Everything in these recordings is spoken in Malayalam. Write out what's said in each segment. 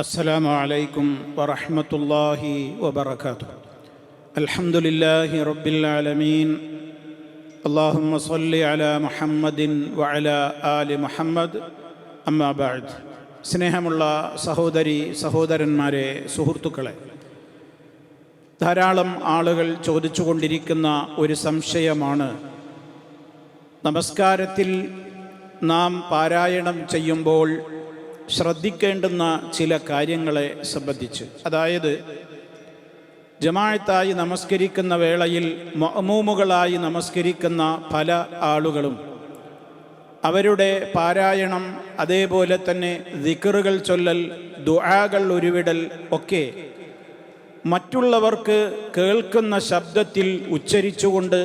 അസ്സലാമു അലൈക്കും വറഹ്മത്തുള്ളാഹി വബറകാതുഹു. അൽഹംദുലില്ലാഹി റബ്ബിൽ ആലമീൻ. അല്ലാഹുമ്മ സ്വല്ലി അലാ മുഹമ്മദിൻ വഅലാ ആലി മുഹമ്മദ്. അമ്മാ ബഅദ്. സ്നേഹമുള്ള സഹോദരന്മാരെ, സുഹൃത്തുക്കളെ, ധാരാളം ആളുകൾ ചോദിച്ചുകൊണ്ടിരിക്കുന്ന ഒരു സംശയമാണ് നമസ്കാരത്തിൽ നാം പാരായണം ചെയ്യുമ്പോൾ ശ്രദ്ധിക്കേണ്ടുന്ന ചില കാര്യങ്ങളെ സംബന്ധിച്ച്. അതായത്, ജമാഅത്തായി നമസ്കരിക്കുന്ന വേളയിൽ മഅ്മൂമുകളായി നമസ്കരിക്കുന്ന പല ആളുകളും അവരുടെ പാരായണം, അതേപോലെ തന്നെ ദിക്റുകൾ ചൊല്ലൽ, ദുആകൾ ഉരുവിടൽ ഒക്കെ മറ്റുള്ളവർക്ക് കേൾക്കുന്ന ശബ്ദത്തിൽ ഉച്ചരിച്ചുകൊണ്ട്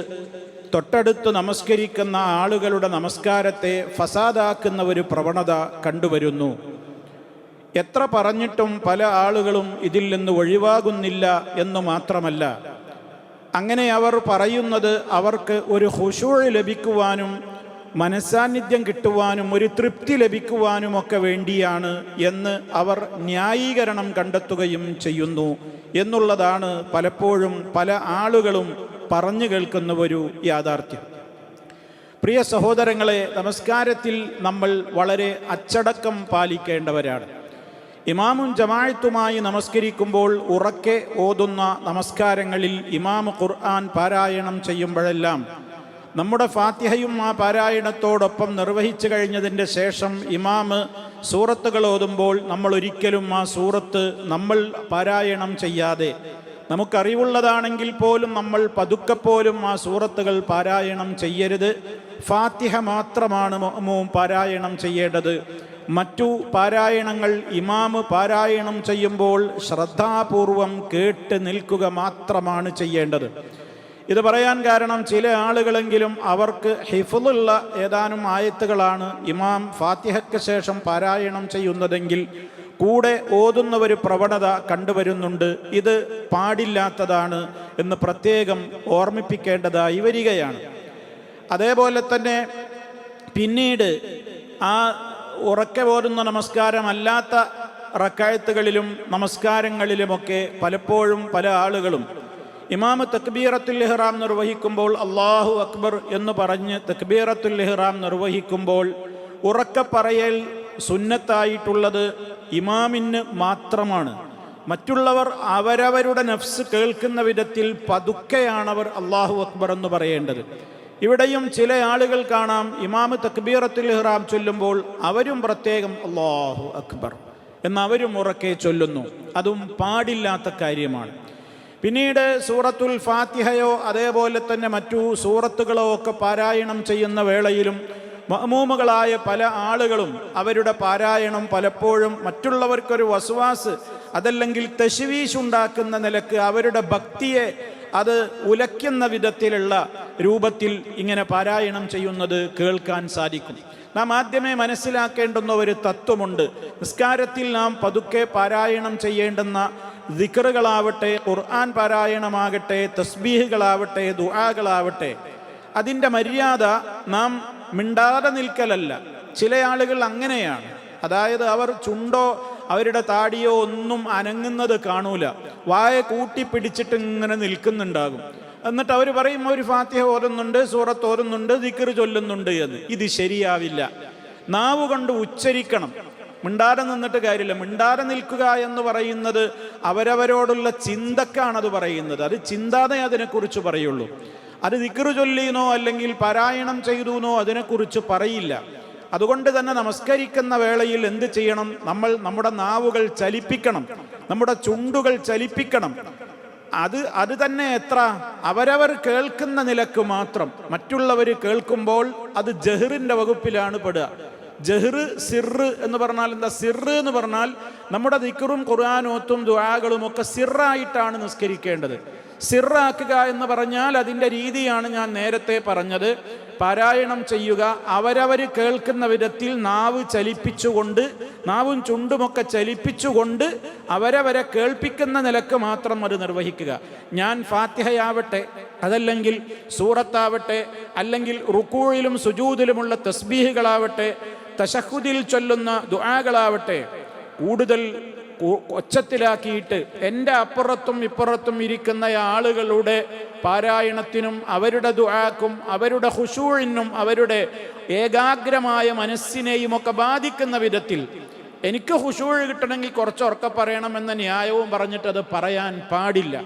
തൊട്ടടുത്ത് നമസ്കരിക്കുന്ന ആളുകളുടെ നമസ്കാരത്തെ ഫസാദാക്കുന്ന ഒരു പ്രവണത കണ്ടുവരുന്നു. എത്ര പറഞ്ഞിട്ടും പല ആളുകളും ഇതിൽ നിന്ന് ഒഴിവാകുന്നില്ല എന്നു മാത്രമല്ല, അങ്ങനെ അവർ പറയുന്നത് അവർക്ക് ഒരു ഖുശൂഅ് ലഭിക്കുവാനും മനസ്സാന്നിധ്യം കിട്ടുവാനും ഒരു തൃപ്തി ലഭിക്കുവാനുമൊക്കെ വേണ്ടിയാണ് എന്ന് അവർ ന്യായീകരണം കണ്ടെത്തുകയും ചെയ്യുന്നു എന്നുള്ളതാണ് പലപ്പോഴും പല ആളുകളും പറഞ്ഞു കേൾക്കുന്ന ഒരു യാഥാർത്ഥ്യം. പ്രിയ സഹോദരങ്ങളെ, നമസ്കാരത്തിൽ നമ്മൾ വളരെ അച്ചടക്കം പാലിക്കേണ്ടവരാണ്. ഇമാമും ജമാഅത്തുമായി നമസ്കരിക്കുമ്പോൾ ഉറക്കെ ഓതുന്ന നമസ്കാരങ്ങളിൽ ഇമാം ഖുർആൻ പാരായണം ചെയ്യുമ്പോഴെല്ലാം നമ്മുടെ ഫാത്തിഹയും ആ പാരായണത്തോടൊപ്പം നിർവഹിച്ചു കഴിഞ്ഞതിൻ്റെ ശേഷം ഇമാമ് സൂറത്തുകൾ ഓതുമ്പോൾ നമ്മൾ ഒരിക്കലും ആ സൂറത്ത് നമ്മൾ പാരായണം ചെയ്യാതെ, നമുക്കറിവുള്ളതാണെങ്കിൽ പോലും നമ്മൾ പതുക്കെ പോലും ആ സൂറത്തുകൾ പാരായണം ചെയ്യരുത്. ഫാത്തിഹ മാത്രമാണ് മഅ്മൂം പാരായണം ചെയ്യേണ്ടത്. മറ്റു പാരായണങ്ങൾ ഇമാമ് പാരായണം ചെയ്യുമ്പോൾ ശ്രദ്ധാപൂർവം കേട്ട് നിൽക്കുക മാത്രമാണ് ചെയ്യേണ്ടത്. ഇത് പറയാൻ കാരണം, ചില ആളുകളെങ്കിലും അവർക്ക് ഹിഫ്ളുള്ള ഏതാനും ആയത്തുകളാണ് ഇമാം ഫാത്തിഹയ്ക്ക് ശേഷം പാരായണം ചെയ്യുന്നതെങ്കിൽ കൂടെ ഓതുന്ന ഒരു പ്രവണത കണ്ടുവരുന്നുണ്ട്. ഇത് പാടില്ലാത്തതാണ് എന്ന് പ്രത്യേകം ഓർമ്മിപ്പിക്കേണ്ടതായി വരികയാണ്. അതേപോലെ തന്നെ പിന്നീട് ആ ഉറക്കെ ഓതുന്ന നമസ്കാരമല്ലാത്ത റക്അത്തുകളിലും നമസ്കാരങ്ങളിലുമൊക്കെ പലപ്പോഴും പല ആളുകളും ഇമാമ് തക്ബീറത്തുൽ ഇഹ്റാം നിർവഹിക്കുമ്പോൾ അല്ലാഹു അക്ബർ എന്ന് പറഞ്ഞ് തക്ബീറത്തുൽ ഇഹ്റാം നിർവഹിക്കുമ്പോൾ ഉറക്കെ പറയൽ സുന്നത്തായിട്ടുള്ളത് ഇമാമിന് മാത്രമാണ്. മറ്റുള്ളവർ അവരവരുടെ നഫ്സ് കേൾക്കുന്ന വിധത്തിൽ പതുക്കെയാണവർ അല്ലാഹു അക്ബർ എന്ന് പറയേണ്ടത്. ഇവിടെയും ചില ആളുകൾ കാണാം, ഇമാമ് തക്ബീറത്തുൽ ഇഹ്റാം ചൊല്ലുമ്പോൾ അവരും പ്രത്യേകം അല്ലാഹു അക്ബർ എന്നവരും ഉറക്കെ ചൊല്ലുന്നു. അതും പാടില്ലാത്ത കാര്യമാണ്. പിന്നീട് സൂറത്തുൽ ഫാത്തിഹയോ അതേപോലെ തന്നെ മറ്റു സൂറത്തുകളോ ഒക്കെ പാരായണം ചെയ്യുന്ന വേളയിലും മഅ്മൂമുകളായ പല ആളുകളും അവരുടെ പാരായണം പലപ്പോഴും മറ്റുള്ളവർക്കൊരു വസ്വാസ്, അതല്ലെങ്കിൽ തശ്വീഷ് ഉണ്ടാക്കുന്ന നിലക്ക് അവരുടെ ഭക്തിയെ അത് ഉലയ്ക്കുന്ന വിധത്തിലുള്ള രൂപത്തിൽ ഇങ്ങനെ പാരായണം ചെയ്യുന്നത് കേൾക്കാൻ സാധിക്കും. നാം ആദ്യമേ മനസ്സിലാക്കേണ്ടുന്ന ഒരു തത്വമുണ്ട്. നിസ്കാരത്തിൽ നാം പതുക്കെ പാരായണം ചെയ്യേണ്ടുന്ന ദിക്റുകളാവട്ടെ, ഖുർആൻ പാരായണമാകട്ടെ, തസ്ബീഹുകളാവട്ടെ, ദുആകളാവട്ടെ, അതിൻ്റെ മര്യാദ നാം മിണ്ടാതെ നിൽക്കലല്ല. ചില ആളുകൾ അങ്ങനെയാണ്. അതായത് അവർ ചുണ്ടോ അവരുടെ താടിയോ ഒന്നും അനങ്ങുന്നത് കാണൂല, വായ കൂട്ടിപ്പിടിച്ചിട്ട് ഇങ്ങനെ നിൽക്കുന്നുണ്ടാകും. എന്നിട്ട് അവർ പറയും അവർ ഫാത്തിഹ ഓതുന്നുണ്ട്, സൂറത്ത് ഓതുന്നുണ്ട്, ദിക്ർ ചൊല്ലുന്നുണ്ട് എന്ന്. ഇത് ശരിയാവില്ല. നാവ് കൊണ്ട് ഉച്ചരിക്കണം. മിണ്ടാതെ നിന്നിട്ട് കാര്യമില്ല. മിണ്ടാതെ നിൽക്കുക എന്ന് പറയുന്നത് അവരവരോടുള്ള ചിന്തക്കാണത് പറയുന്നത്. അത് ചിന്താതെ അതിനെക്കുറിച്ച് പറയുള്ളൂ. അത് ദിക്ർ ചൊല്ലിയെന്നോ അല്ലെങ്കിൽ പാരായണം ചെയ്തുവെന്നോ അതിനെക്കുറിച്ച് പറയില്ല. അതുകൊണ്ട് തന്നെ നമസ്കരിക്കുന്ന വേളയിൽ എന്ത് ചെയ്യണം? നമ്മൾ നമ്മുടെ നാവുകൾ ചലിപ്പിക്കണം, നമ്മുടെ ചുണ്ടുകൾ ചലിപ്പിക്കണം. അത് തന്നെ എത്ര അവരവർ കേൾക്കുന്ന നിലക്ക് മാത്രം. മറ്റുള്ളവർ കേൾക്കുമ്പോൾ അത് ജഹ്റിൻ്റെ വകുപ്പിലാണ് പെടുക. ജഹ്റ് സിറ് എന്ന് പറഞ്ഞാൽ എന്താ? സിറ് എന്ന് പറഞ്ഞാൽ നമ്മുടെ ദിക്റും ഖുർആനോത്തും ദുആകളും ഒക്കെ സിറായിട്ടാണ് നിസ്കരിക്കേണ്ടത്. സിറാക്കുക എന്ന് പറഞ്ഞാൽ അതിൻ്റെ രീതിയാണ് ഞാൻ നേരത്തെ പറഞ്ഞത്. പാരായണം ചെയ്യുക, അവരവർ കേൾക്കുന്ന വിധത്തിൽ നാവ് ചലിപ്പിച്ചുകൊണ്ട്, നാവും ചുണ്ടുമൊക്കെ ചലിപ്പിച്ചുകൊണ്ട് അവരവരെ കേൾപ്പിക്കുന്ന നിലക്ക് മാത്രം അത് നിർവഹിക്കുക. ഞാൻ ഫാത്തിഹയാവട്ടെ, അതല്ലെങ്കിൽ സൂറത്താവട്ടെ, അല്ലെങ്കിൽ റുക്കൂയിലും സുജൂദിലുമുള്ള തസ്ബീഹുകളാവട്ടെ, തശഹുദിൽ ചൊല്ലുന്ന ദുആകളാവട്ടെ, കൂടുതൽ ഒച്ചത്തിലാക്കിയിട്ട് എൻ്റെ അപ്പുറത്തും ഇപ്പുറത്തും ഇരിക്കുന്ന ആളുകളുടെ പാരായണത്തിനും അവരുടെ ദുആക്കും അവരുടെ ഖുശൂഇനും അവരുടെ ഏകാഗ്രമായ മനസ്സിനെയും ഒക്കെ ബാധിക്കുന്ന വിധത്തിൽ എനിക്ക് ഖുശൂഅ് കിട്ടണമെങ്കിൽ കുറച്ച് ഉറക്കെ പറയണമെന്ന ന്യായവും പറഞ്ഞിട്ട് അത് പറയാൻ പാടില്ല.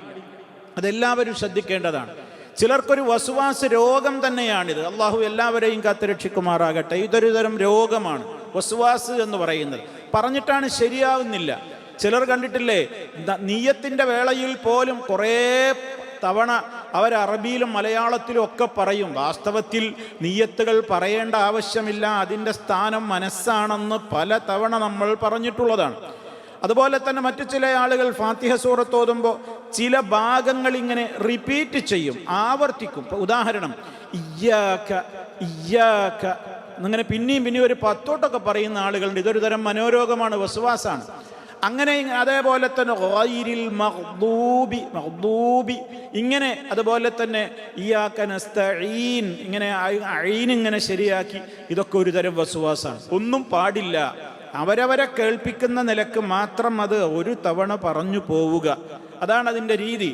അതെല്ലാവരും ശ്രദ്ധിക്കേണ്ടതാണ്. ചിലർക്കൊരു വസ്വാസ് രോഗം തന്നെയാണിത്. അള്ളാഹു എല്ലാവരെയും കാത്തുരക്ഷിക്കുമാറാകട്ടെ. ഇതൊരു തരം രോഗമാണ് വസ്വാസ് എന്ന് പറയുന്നത്. പറഞ്ഞിട്ടാണ് ശരിയാവുന്നില്ല. ചിലർ കണ്ടിട്ടില്ലേ, നിയ്യത്തിൻ്റെ വേളയിൽ പോലും കുറേ തവണ അവർ അറബിയിലും മലയാളത്തിലും ഒക്കെ പറയും. വാസ്തവത്തിൽ നിയ്യത്തുകൾ പറയേണ്ട ആവശ്യമില്ല, അതിൻ്റെ സ്ഥാനം മനസ്സാണെന്ന് പല തവണ നമ്മൾ പറഞ്ഞിട്ടുള്ളതാണ്. അതുപോലെ തന്നെ മറ്റു ചില ആളുകൾ ഫാത്തിഹ സൂറത്ത് ഓതുമ്പോൾ ചില ഭാഗങ്ങൾ ഇങ്ങനെ റിപ്പീറ്റ് ചെയ്യും, ആവർത്തിക്കും. ഉദാഹരണം, ഇയ്യാക ഇയ്യാക എന്നിങ്ങനെ പിന്നെയും ഒരു 10 വട്ടമൊക്കെ പറയുന്ന ആളുകളുണ്ട്. ഇതൊരു തരം മനോരോഗമാണ്, വസ്വാസാണ്. അങ്ങനെ അതേപോലെ തന്നെ ഗൈരിൽ മഗ്ദൂബി മഗ്ദൂബി ഇങ്ങനെ, അതുപോലെ തന്നെ ഇയ്യാക നസ്തഈൻ ഇങ്ങനെ ഐൻ ഇങ്ങനെ ശരിയാക്കി, ഇതൊക്കെ ഒരു തരം വസ്വാസാണ്. ഒന്നും പാടില്ല. അവരവരെ കേൾപ്പിക്കുന്ന നിലക്ക് മാത്രം അത് ഒരു തവണ പറഞ്ഞു പോവുക, അതാണ് അതിൻ്റെ രീതി.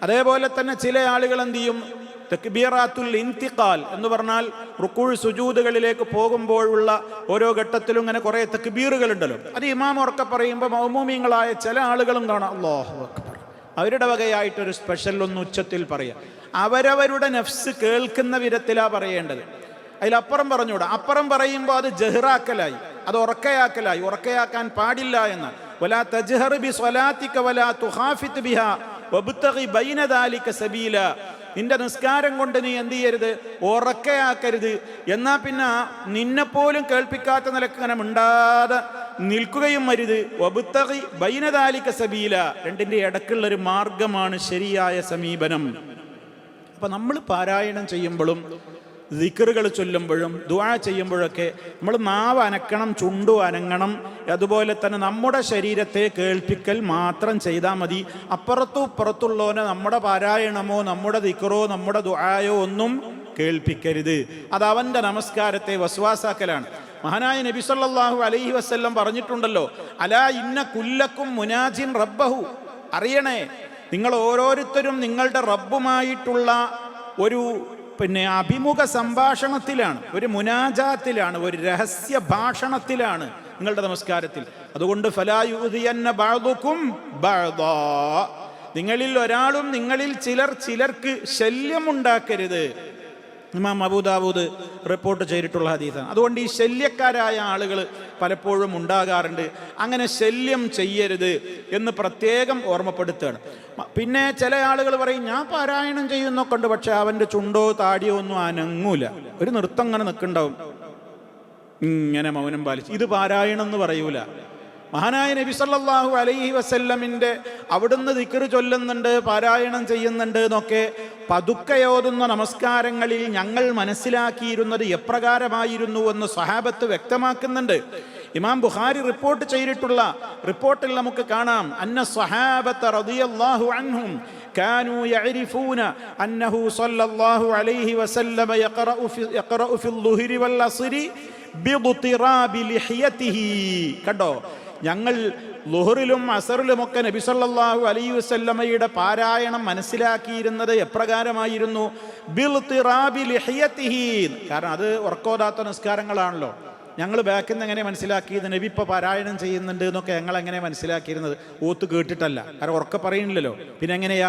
അതേപോലെ തന്നെ ചില ആളുകൾ എന്ത് ചെയ്യും, തക്ബീറാത്തുൽ ഇന്തിഖാൽ എന്ന് പറഞ്ഞാൽ റുക്കൂഴ് സുജൂദുകളിലേക്ക് പോകുമ്പോഴുള്ള ഓരോ ഘട്ടത്തിലും ഇങ്ങനെ കുറേ തക്ബീറുകൾ ഉണ്ടല്ലോ, അത് ഇമാം ഉറക്കെ പറയുമ്പോൾ മൗമൂമിങ്ങളായ ചില ആളുകളും കാണാം അല്ലാഹു അക്ബർ, അവരുടെ വകയായിട്ടൊരു സ്പെഷ്യൽ ഒന്ന് ഉച്ചത്തിൽ പറയുക. അവരവരുടെ നഫ്സ് കേൾക്കുന്ന വിധത്തിലാണ് പറയേണ്ടത്, അതിലപ്പുറം പറഞ്ഞുകൂടാ. അപ്പുറം പറയുമ്പോൾ അത് ജഹ്റാക്കലായി, അത് ഉറക്കയാക്കലായി. ഉറക്കയാക്കാൻ പാടില്ല എന്ന്. വലാ തജ്ഹർ ബി സ്വലാത്തിക വലാ തുഖാഫിത് ബിഹാ വബ്തഗി ബൈന ദാലിക സബീല. നിന്റെ നിസ്കാരം കൊണ്ട് നീ എന്ത് ചെയ്യരുത്, ഉറക്കയാക്കരുത്. എന്നാൽ പിന്നെ നിന്നെപ്പോലും കേൾപ്പിക്കാത്ത നിലക്ക് ഇങ്ങനെ മിണ്ടാതെ നിൽക്കുകയും അരുത്. വബ്തഗി ബൈന ദാലിക സബീല, രണ്ടിൻ്റെ ഇടക്കുള്ളൊരു മാർഗമാണ് ശരിയായ സമീപനം. അപ്പം നമ്മൾ പാരായണം ചെയ്യുമ്പോഴും ദിക്റുകൾ ചൊല്ലുമ്പോഴും ദുആ ചെയ്യുമ്പോഴൊക്കെ നമ്മൾ നാവ് അനക്കണം, ചുണ്ടു അനങ്ങണം. അതുപോലെ തന്നെ നമ്മുടെ ശരീരത്തെ കേൾപ്പിക്കൽ മാത്രം ചെയ്താൽ മതി. അപ്പുറത്തും ഇപ്പുറത്തുള്ളവനെ നമ്മുടെ പാരായണമോ നമ്മുടെ ദിക്റോ നമ്മുടെ ദുആയോ ഒന്നും കേൾപ്പിക്കരുത്. അത് അവൻ്റെ നമസ്കാരത്തെ വസ്വാസാക്കലാണ്. മഹാനായ നബി സല്ലല്ലാഹു അലൈഹി വസല്ലം പറഞ്ഞിട്ടുണ്ടല്ലോ, അലാ ഇന്ന കുല്ലക്കും മുനാജിൻ റബ്ബഹു. അറിയണേ, നിങ്ങൾ ഓരോരുത്തരും നിങ്ങളുടെ റബ്ബുമായിട്ടുള്ള ഒരു അഭിമുഖ സംഭാഷണത്തിലാണ്, ഒരു മുനാജാത്തിലാണ്, ഒരു രഹസ്യ ഭാഷണത്തിലാണ് നിങ്ങളുടെ നമസ്കാരത്തിൽ. അതുകൊണ്ട് ഫലാ യുദിയന്ന ബഅദുകും ബഅദാ, നിങ്ങളിൽ ഒരാളും നിങ്ങളിൽ ചിലർക്ക് ശല്യമുണ്ടാക്കരുത്. ഇമാം അബൂ ദാവൂദ് റിപ്പോർട്ട് ചെയ്തിട്ടുള്ള ഹദീസാണ്. അതുകൊണ്ട് ഈ ശല്യക്കാരായ ആളുകൾ പലപ്പോഴും ഉണ്ടാകാറുണ്ട്. അങ്ങനെ ശല്യം ചെയ്യരുത് എന്ന് പ്രത്യേകം ഓർമ്മപ്പെടുത്തുകയാണ്. പിന്നെ ചില ആളുകൾ പറയും, ഞാൻ പാരായണം ചെയ്യുന്നൊക്കെ ഉണ്ട്, പക്ഷെ അവൻ്റെ ചുണ്ടോ താടിയോ ഒന്നും അനങ്ങൂല, ഒരു നൃത്തം അങ്ങനെ നിൽക്കുന്നുണ്ടാവും, ഇങ്ങനെ മൗനം പാലിച്ച്. ഇത് പാരായണം എന്ന് പറയൂല. മഹാനായ നബി സല്ലല്ലാഹു അലൈഹി വസല്ലമിൻ്റെ അവിടുന്ന് ദിക്ർ ചൊല്ലുന്നുണ്ട്, പാരായണം ചെയ്യുന്നുണ്ട് എന്നൊക്കെ പതുക്കയോതുന്ന നമസ്കാരങ്ങളിൽ ഞങ്ങൾ മനസ്സിലാക്കിയിരുന്നത് എപ്രകാരമായിരുന്നു എന്ന് സ്വഹാബത്ത് വ്യക്തമാക്കുന്നുണ്ട്. ഇമാം ബുഖാരി റിപ്പോർട്ട് ചെയ്തിട്ടുള്ള റിപ്പോർട്ടിൽ നമുക്ക് കാണാം, അന്ന സ്വഹാബത്ത് റളിയല്ലാഹു അൻഹും كانوا يعرفون أنه صلى الله عليه وسلم يقرأ في الظهر والعصر بضطراب لحيته. കണ്ടോ, ഞങ്ങൾ ളുഹറിലും അസറിലുമൊക്കെ നബി സല്ലല്ലാഹു അലൈഹി വസല്ലമയുടെ പാരായണം മനസ്സിലാക്കിയിരുന്നത് എപ്രകാരമായിരുന്നു, ബിൽതിറാബി ലിഹിയതിഹി. കാരണം അത് ഉറക്കോതാത്ത നിസ്കാരങ്ങളാണല്ലോ. ഞങ്ങൾ ബാക്കിൽ നിന്ന് എങ്ങനെ മനസ്സിലാക്കിയത്, നബി ഇപ്പോൾ പാരായണം ചെയ്യുന്നുണ്ട് എന്നൊക്കെ ഞങ്ങൾ എങ്ങനെ മനസ്സിലാക്കിയിരുന്നത്, ഓത്ത് കേട്ടിട്ടല്ല, കാരണം ഉറക്കെ പറയുന്നില്ലല്ലോ. പിന്നെ എങ്ങനെയാ,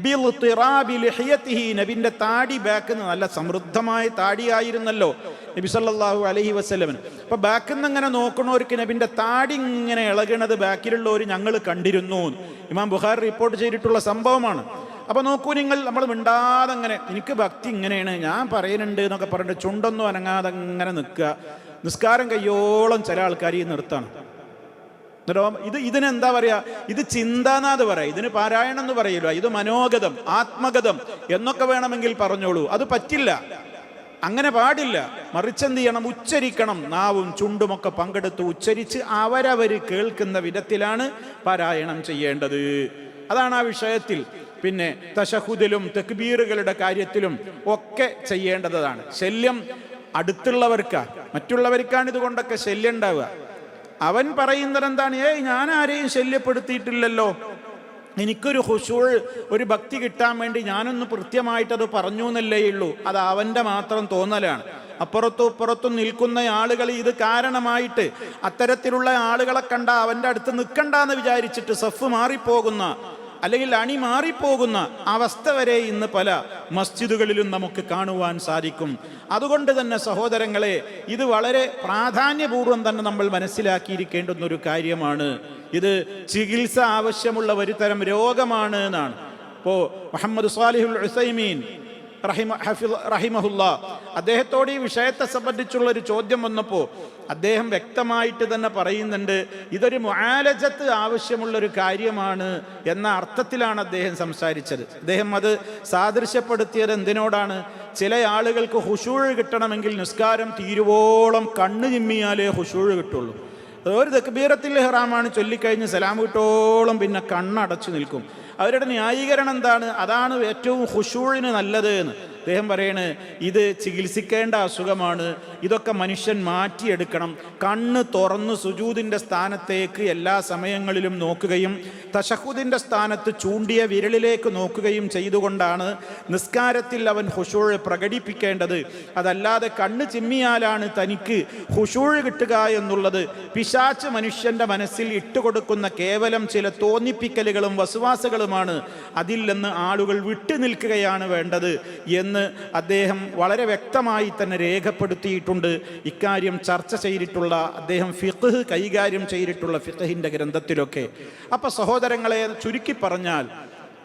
ബിൽതിറാബി ലിഹിയതിഹി, നബിൻ്റെ താടി ബാക്കിൽ നിന്ന് നല്ല സമൃദ്ധമായ താടിയായിരുന്നല്ലോ നബി സല്ലല്ലാഹു അലൈഹി വസല്ലമിന്. അപ്പോൾ ബാക്കിൽ നിന്ന് ഇങ്ങനെ നോക്കണവർക്ക് നബിൻ്റെ താടി ഇങ്ങനെ ഇളകണത് ബാക്കിലുള്ളവർ ഞങ്ങൾ കണ്ടിരുന്നു. ഇമാം ബുഖാരി റിപ്പോർട്ട് ചെയ്തിട്ടുള്ള സംഭവമാണ്. അപ്പോൾ നോക്കൂ നിങ്ങൾ, നമ്മൾ മിണ്ടാതെ അങ്ങനെ, എനിക്ക് ഭക്തി ഇങ്ങനെയാണ്, ഞാൻ പറയുന്നുണ്ട് എന്നൊക്കെ പറഞ്ഞിട്ട് ചുണ്ടൊന്നും അനങ്ങാതെ അങ്ങനെ നിൽക്കുക. നിസ്കാരം കയ്യോളം ചില ആൾക്കാർ ഈ നിർത്താണ്. ഇതിനെന്താ പറയുക, ഇത് ചിന്താനാഥ് പറയാം, ഇതിന് പാരായണം എന്ന് പറയില്ല, ഇത് മനോഗതം, ആത്മഗതം എന്നൊക്കെ വേണമെങ്കിൽ പറഞ്ഞോളൂ. അത് പറ്റില്ല, അങ്ങനെ പാടില്ല. മറിച്ചെന്ത് ചെയ്യണം, ഉച്ചരിക്കണം. നാവും ചുണ്ടുമൊക്കെ പങ്കെടുത്ത് ഉച്ചരിച്ച് അവരവർ കേൾക്കുന്ന വിധത്തിലാണ് പാരായണം ചെയ്യേണ്ടത്. അതാണ് ആ വിഷയത്തിൽ. പിന്നെ തശഹുദിലും തക്ബീറുകളുടെ കാര്യത്തിലും ഒക്കെ ചെയ്യേണ്ടതാണ്. ശല്യം അടുത്തുള്ളവർക്കാണ്, മറ്റുള്ളവർക്കാണ് ഇതുകൊണ്ടൊക്കെ ശല്യം ഉണ്ടാവുക. അവൻ പറയുന്നത് എന്താണ്? ഞാൻ ആരെയും ശല്യപ്പെടുത്തിയിട്ടില്ലല്ലോ, എനിക്കൊരു ഖുശൂഅ്, ഒരു ഭക്തി കിട്ടാൻ വേണ്ടി ഞാനൊന്ന് കൃത്യമായിട്ടത് പറഞ്ഞു എന്നല്ലേ ഉള്ളൂ. അത് അവൻ്റെ മാത്രം തോന്നലാണ്. അപ്പുറത്തും ഇപ്പുറത്തും നിൽക്കുന്ന ആളുകൾ ഇത് കാരണമായിട്ട് അത്തരത്തിലുള്ള ആളുകളെ കണ്ട അവൻ്റെ അടുത്ത് നിൽക്കണ്ടെന്ന് വിചാരിച്ചിട്ട് സഫ് മാറിപ്പോകുന്ന, അല്ലെങ്കിൽ അണി മാറിപ്പോകുന്ന അവസ്ഥ വരെ ഇന്ന് പല മസ്ജിദുകളിലും നമുക്ക് കാണുവാൻ സാധിക്കും. അതുകൊണ്ട് തന്നെ സഹോദരങ്ങളെ, ഇത് വളരെ പ്രാധാന്യപൂർവ്വം തന്നെ നമ്മൾ മനസ്സിലാക്കിയിരിക്കേണ്ടുന്ന ഒരു കാര്യമാണ്. ഇത് ചികിത്സ ആവശ്യമുള്ള ഒരു തരം രോഗമാണ് എന്നാണ്. ഇപ്പോൾ മുഹമ്മദ് സ്വാലിഹുൽ ഉസൈമീൻ റഹിമഹുല്ലാ, അദ്ദേഹത്തോട് ഈ വിഷയത്തെ സംബന്ധിച്ചുള്ള ഒരു ചോദ്യം വന്നപ്പോൾ അദ്ദേഹം വ്യക്തമായിട്ട് തന്നെ പറയുന്നുണ്ട്, ഇതൊരു മുആലജത്ത് ആവശ്യമുള്ളൊരു കാര്യമാണ് എന്ന അർത്ഥത്തിലാണ് അദ്ദേഹം സംസാരിച്ചത്. അദ്ദേഹം അത് സാദൃശ്യപ്പെടുത്തിയത് എന്തിനോടാണ്? ചില ആളുകൾക്ക് ഖുശൂഅ് കിട്ടണമെങ്കിൽ നിസ്കാരം തീരുവോളം കണ്ണ് ചിമ്മിയാലേ ഖുശൂഅ് കിട്ടുള്ളൂ. ഒരു തക്ബീറത്തുൽ ഇഹ്റാമാണ് ചൊല്ലിക്കഴിഞ്ഞ് സലാം കിട്ടോളം പിന്നെ കണ്ണടച്ചു നിൽക്കും. അവരുടെ ന്യായീകരണം എന്താണ്? അതാണ് ഏറ്റവും ഖുശൂഇന് നല്ലത് എന്ന്. അദ്ദേഹം പറയണ്, ഇത് ചികിത്സിക്കേണ്ട അസുഖമാണ്, ഇതൊക്കെ മനുഷ്യൻ മാറ്റിയെടുക്കണം. കണ്ണ് തുറന്ന് സുജൂദിൻ്റെ സ്ഥാനത്തേക്ക് എല്ലാ സമയങ്ങളിലും നോക്കുകയും തശഹുദിൻ്റെ സ്ഥാനത്ത് ചൂണ്ടിയ വിരലിലേക്ക് നോക്കുകയും ചെയ്തുകൊണ്ടാണ് നിസ്കാരത്തിൽ അവൻ ഖുശൂഅ് പ്രകടിപ്പിക്കേണ്ടത്. അതല്ലാതെ കണ്ണ് ചിമ്മിയാലാണ് തനിക്ക് ഖുശൂഅ് കിട്ടുക എന്നുള്ളത് പിശാച് മനുഷ്യൻ്റെ മനസ്സിൽ ഇട്ടുകൊടുക്കുന്ന കേവലം ചില തോന്നിപ്പിക്കലുകളും വസ്വാസകളുമാണ്. അതിൽ നിന്ന് ആളുകൾ വിട്ടുനിൽക്കുകയാണ് വേണ്ടത് എന്ന് അദ്ദേഹം വളരെ വ്യക്തമായി തന്നെ രേഖപ്പെടുത്തിയിട്ടുണ്ട്. ഇക്കാര്യം ചർച്ച ചെയ്തിട്ടുള്ള അദ്ദേഹം ഫിഖ്ഹ് കൈകാര്യം ചെയ്തിട്ടുള്ള ഫിഖ്ഹിൻ്റെ ഗ്രന്ഥത്തിലൊക്കെ. അപ്പോൾ സഹോദരങ്ങളെ, ചുരുക്കി പറഞ്ഞാൽ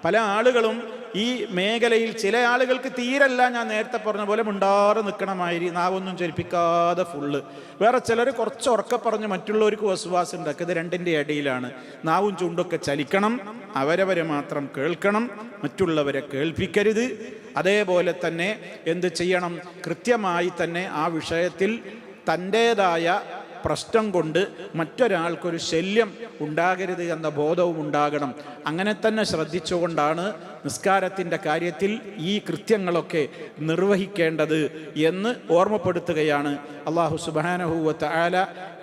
പല ആളുകളും ഈ മേഖലയിൽ, ചില ആളുകൾക്ക് തീരല്ല, ഞാൻ നേരത്തെ പറഞ്ഞ പോലെ മിണ്ടാറ് നിൽക്കണമാതിരി നാവൊന്നും ചലിപ്പിക്കാതെ ഫുള്ള്. വേറെ ചിലർ കുറച്ച് ഉറക്കെ പറഞ്ഞ് മറ്റുള്ളവർക്ക് വസ്വാസം ഉണ്ടാക്കുക. ഇത് രണ്ടിൻ്റെ ഇടയിലാണ്. നാവും ചുണ്ടൊക്കെ ചലിക്കണം, അവരവരെ മാത്രം കേൾക്കണം, മറ്റുള്ളവരെ കേൾപ്പിക്കരുത്. അതേപോലെ തന്നെ എന്ത് ചെയ്യണം? കൃത്യമായി തന്നെ ആ വിഷയത്തിൽ തൻ്റേതായ പ്രശ്നം കൊണ്ട് മറ്റൊരാൾക്കൊരു ശല്യം ഉണ്ടാകരുത് എന്ന ബോധവും ഉണ്ടാകണം. അങ്ങനെ തന്നെ ശ്രദ്ധിച്ചുകൊണ്ടാണ് നിസ്കാരത്തിൻ്റെ കാര്യത്തിൽ ഈ കൃത്യങ്ങളൊക്കെ നിർവഹിക്കേണ്ടത് എന്ന് ഓർമ്മപ്പെടുത്തുകയാണ്. അല്ലാഹു സുബ്ഹാനഹു വ തആല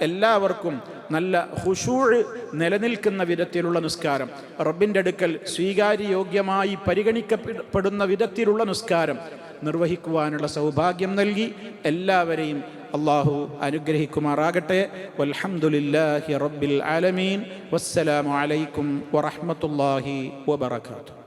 എല്ലാവർക്കും നല്ല ഖുശൂഅ് നിലനിൽക്കുന്ന വിധത്തിലുള്ള നിസ്കാരം, റബ്ബിൻ്റെ അടുക്കൽ സ്വീകാര്യയോഗ്യമായി പരിഗണിക്കപ്പെടുന്ന വിധത്തിലുള്ള നിസ്കാരം നിർവഹിക്കുവാനുള്ള സൗഭാഗ്യം നൽകി എല്ലാവരെയും അല്ലാഹു അനുഗ്രഹിക്കുമാറാകട്ടെ. വൽഹംദുലില്ലാഹി റബ്ബിൽ ആലമീൻ. വസ്സലാമു അലൈക്കും വറഹ്മത്തുള്ളാഹി വബറകാതുഹു.